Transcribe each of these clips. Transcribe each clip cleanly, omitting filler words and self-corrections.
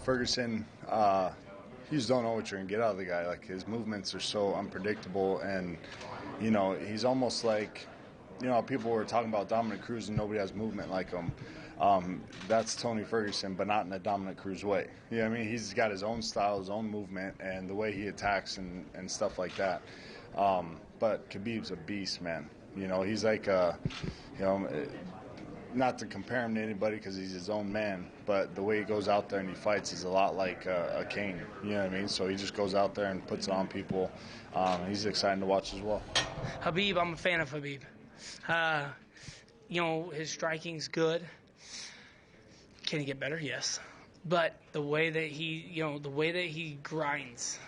Ferguson, you just don't know what you're going to get out of the guy. Like, his movements are so unpredictable, and, you know, he's almost like, you know, people were talking about Dominic Cruz and nobody has movement like him. That's Tony Ferguson, but not in a Dominic Cruz way. You know what I mean? He's got his own style, his own movement, and the way he attacks and stuff like that. But Khabib's a beast, man. You know, he's like not to compare him to anybody because he's his own man, but the way he goes out there and he fights is a lot like a Kane. You know what I mean? So he just goes out there and puts it on people. He's exciting to watch as well. Habib, I'm a fan of Habib. You know, his striking's good. Can he get better? Yes. But the way that he grinds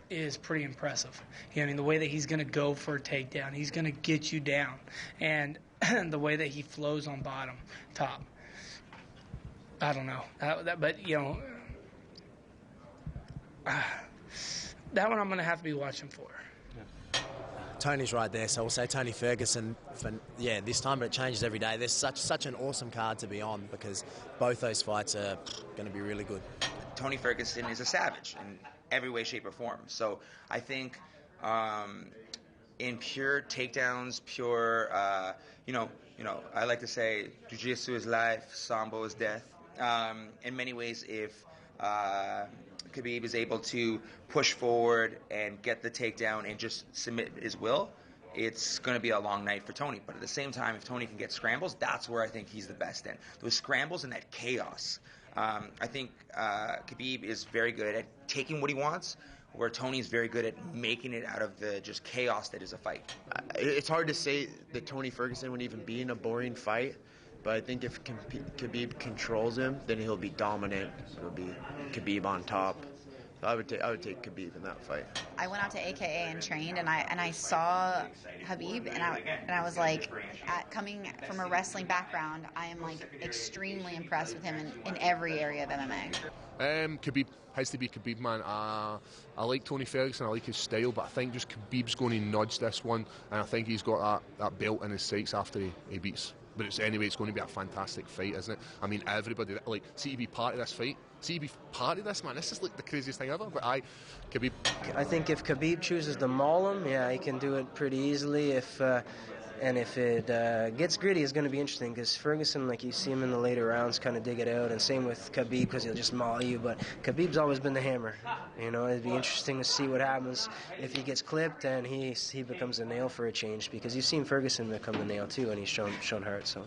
is pretty impressive. You know, I mean, the way that he's going to go for a takedown, he's going to get you down, and the way that he flows on top. I don't know, but you know, that one I'm going to have to be watching for. Tony's right there, so we'll say Tony Ferguson for this time, but it changes every day. There's such an awesome card to be on because both those fights are going to be really good. Tony Ferguson is a savage in every way, shape, or form. So I think in pure takedowns, pure I like to say jiu-jitsu is life, sambo is death. In many ways, if Khabib is able to push forward and get the takedown and just submit his will, it's going to be a long night for Tony. But at the same time, if Tony can get scrambles, that's where I think he's the best in. Those scrambles and that chaos. I think Khabib is very good at taking what he wants, where Tony's very good at making it out of the just chaos that is a fight. It's hard to say that Tony Ferguson would even be in a boring fight, but I think if Khabib controls him, then he'll be dominant. It'll be Khabib on top. So I would take Khabib in that fight. I went out to AKA and trained, and I saw Habib, and I was like, coming from a wrestling background, I am like extremely impressed with him in every area of MMA. Khabib has to be Khabib, man. I like Tony Ferguson, I like his style, but I think just Khabib's going to nudge this one, and I think he's got that belt in his sights after he beats. But it's going to be a fantastic fight, isn't it? I mean, everybody, like, see to be part of this fight, see to be part of this, man, this is like the craziest thing ever. But Khabib. I think if Khabib chooses to maul him, he can do it pretty easily. If it gets gritty, it's going to be interesting because Ferguson, like, you see him in the later rounds kind of dig it out, and same with Khabib because he'll just maul you. But Khabib's always been the hammer. You know, it'd be interesting to see what happens if he gets clipped and he becomes a nail for a change, because you've seen Ferguson become the nail too, and he's shown heart. So.